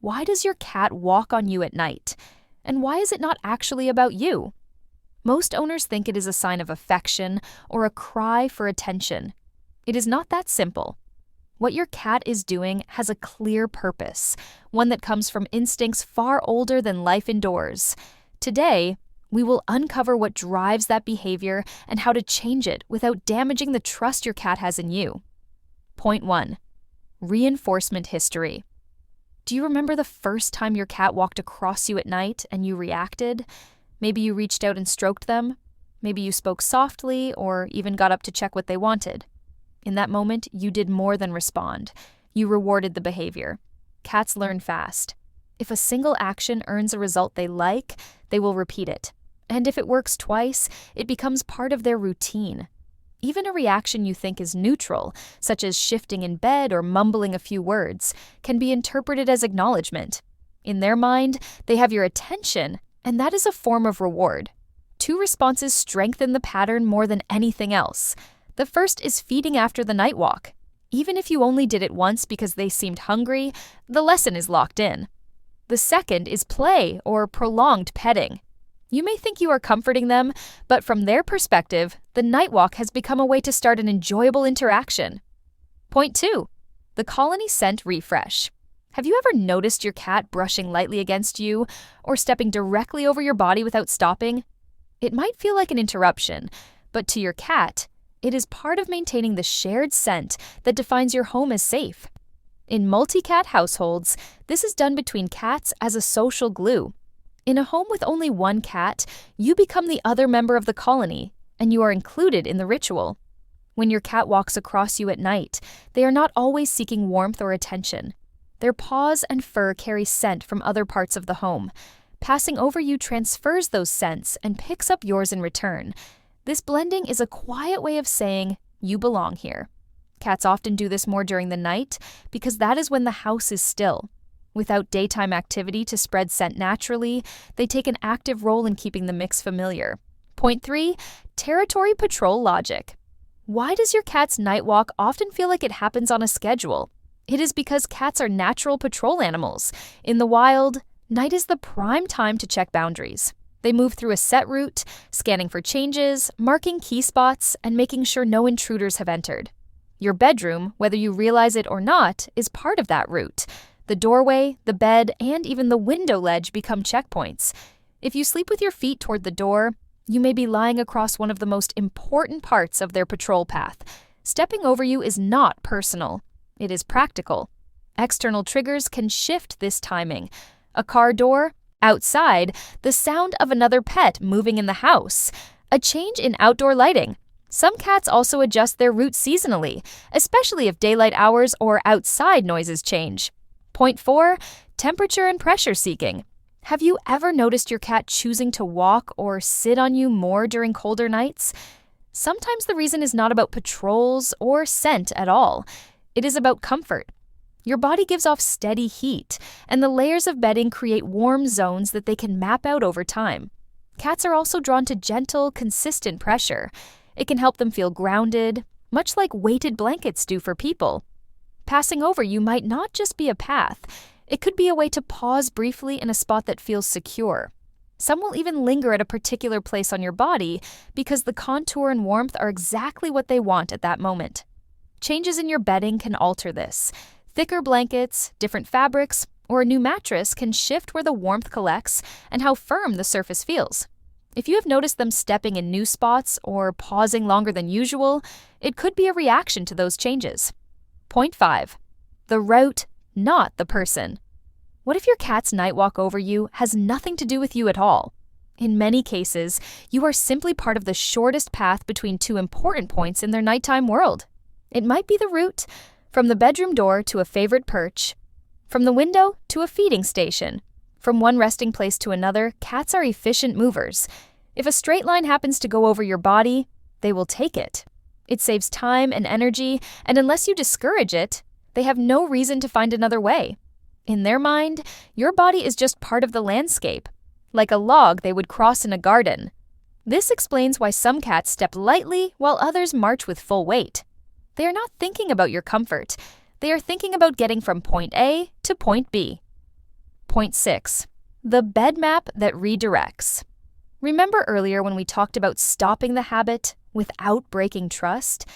Why does your cat walk on you at night? And why is it not actually about you? Most owners think it is a sign of affection or a cry for attention. It is not that simple. What your cat is doing has a clear purpose, one that comes from instincts far older than life indoors. Today, we will uncover what drives that behavior and how to change it without damaging the trust your cat has in you. Point 1. Reinforcement history. Do you remember the first time your cat walked across you at night and you reacted? Maybe you reached out and stroked them. Maybe you spoke softly or even got up to check what they wanted. In that moment, you did more than respond. You rewarded the behavior. Cats learn fast. If a single action earns a result they like, they will repeat it. And if it works twice, it becomes part of their routine. Even a reaction you think is neutral, such as shifting in bed or mumbling a few words, can be interpreted as acknowledgement. In their mind, they have your attention, and that is a form of reward. Two responses strengthen the pattern more than anything else. The first is feeding after the night walk. Even if you only did it once because they seemed hungry, the lesson is locked in. The second is play or prolonged petting. You may think you are comforting them, but from their perspective, the night walk has become a way to start an enjoyable interaction. Point 2. The colony scent refresh. Have you ever noticed your cat brushing lightly against you or stepping directly over your body without stopping? It might feel like an interruption, but to your cat, it is part of maintaining the shared scent that defines your home as safe. In multi-cat households, this is done between cats as a social glue. In a home with only one cat, you become the other member of the colony, and you are included in the ritual. When your cat walks across you at night, they are not always seeking warmth or attention. Their paws and fur carry scent from other parts of the home. Passing over you transfers those scents and picks up yours in return. This blending is a quiet way of saying, you belong here. Cats often do this more during the night because that is when the house is still. Without daytime activity to spread scent naturally, they take an active role in keeping the mix familiar. Point 3. Territory patrol logic. Why does your cat's night walk often feel like it happens on a schedule? It is because cats are natural patrol animals. In the wild, night is the prime time to check boundaries. They move through a set route, scanning for changes, marking key spots, and making sure no intruders have entered. Your bedroom, whether you realize it or not, is part of that route. The doorway, the bed, and even the window ledge become checkpoints. If you sleep with your feet toward the door, you may be lying across one of the most important parts of their patrol path. Stepping over you is not personal. It is practical. External triggers can shift this timing. A car door, outside, the sound of another pet moving in the house, a change in outdoor lighting. Some cats also adjust their route seasonally, especially if daylight hours or outside noises change. Point 4. Temperature and pressure seeking. Have you ever noticed your cat choosing to walk or sit on you more during colder nights? Sometimes the reason is not about patrols or scent at all. It is about comfort. Your body gives off steady heat, and the layers of bedding create warm zones that they can map out over time. Cats are also drawn to gentle, consistent pressure. It can help them feel grounded, much like weighted blankets do for people. Passing over you might not just be a path. It could be a way to pause briefly in a spot that feels secure. Some will even linger at a particular place on your body because the contour and warmth are exactly what they want at that moment. Changes in your bedding can alter this. Thicker blankets, different fabrics, or a new mattress can shift where the warmth collects and how firm the surface feels. If you have noticed them stepping in new spots or pausing longer than usual, it could be a reaction to those changes. Point 5. The route, not the person. What if your cat's night walk over you has nothing to do with you at all? In many cases, you are simply part of the shortest path between two important points in their nighttime world. It might be the route from the bedroom door to a favorite perch, from the window to a feeding station. From one resting place to another, cats are efficient movers. If a straight line happens to go over your body, they will take it. It saves time and energy, and unless you discourage it, they have no reason to find another way. In their mind, your body is just part of the landscape, like a log they would cross in a garden. This explains why some cats step lightly while others march with full weight. They are not thinking about your comfort. They are thinking about getting from point A to point B. Point 6. The bed map that redirects. Remember earlier when we talked about stopping the habit without breaking trust?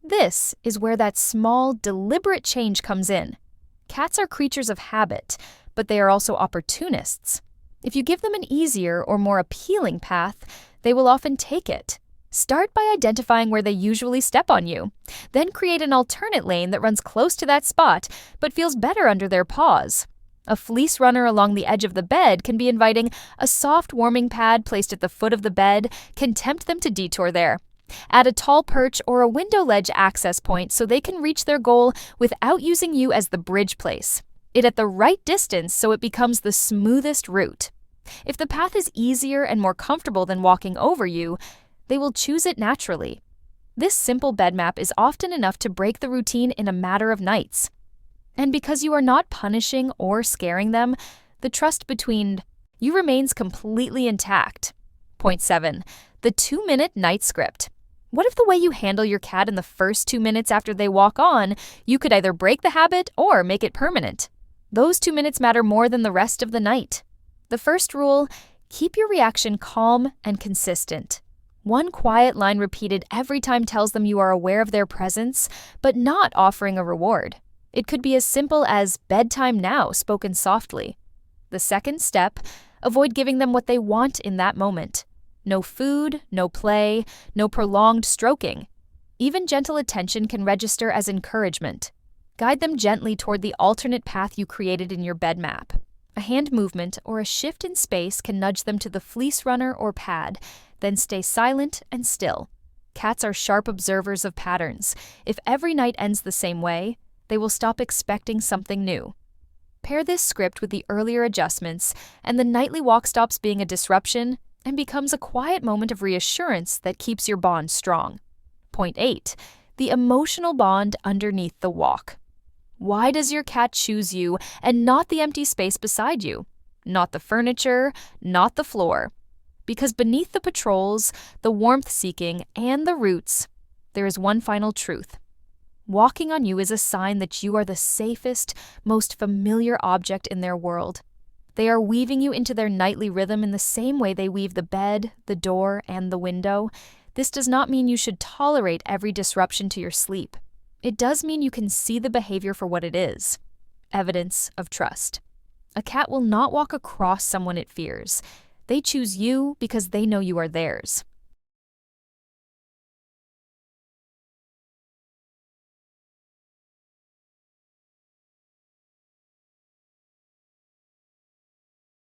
This is where that small, deliberate change comes in. Cats are creatures of habit, but they are also opportunists. If you give them an easier or more appealing path, they will often take it. Start by identifying where they usually step on you. Then create an alternate lane that runs close to that spot, but feels better under their paws. A fleece runner along the edge of the bed can be inviting. A soft warming pad placed at the foot of the bed can tempt them to detour there. Add a tall perch or a window ledge access point so they can reach their goal without using you as the bridge place. It at the right distance so it becomes the smoothest route. If the path is easier and more comfortable than walking over you, they will choose it naturally. This simple bed map is often enough to break the routine in a matter of nights. And because you are not punishing or scaring them, the trust between you remains completely intact. Point 7. The 2-minute night script. What if the way you handle your cat in the first 2 minutes after they walk on, you could either break the habit or make it permanent? Those 2 minutes matter more than the rest of the night. The first rule, keep your reaction calm and consistent. One quiet line repeated every time tells them you are aware of their presence, but not offering a reward. It could be as simple as bedtime now spoken softly. The second step, avoid giving them what they want in that moment. No food, no play, no prolonged stroking. Even gentle attention can register as encouragement. Guide them gently toward the alternate path you created in your bed map. A hand movement or a shift in space can nudge them to the fleece runner or pad, then stay silent and still. Cats are sharp observers of patterns. If every night ends the same way, they will stop expecting something new. Pair this script with the earlier adjustments, and the nightly walk stops being a disruption and becomes a quiet moment of reassurance that keeps your bond strong. Point 8. The emotional bond underneath the walk. Why does your cat choose you and not the empty space beside you? Not the furniture, not the floor. Because beneath the patrols, the warmth-seeking, and the roots, there is one final truth. Walking on you is a sign that you are the safest, most familiar object in their world. They are weaving you into their nightly rhythm in the same way they weave the bed, the door, and the window. This does not mean you should tolerate every disruption to your sleep. It does mean you can see the behavior for what it is. Evidence of trust. A cat will not walk across someone it fears. They choose you because they know you are theirs.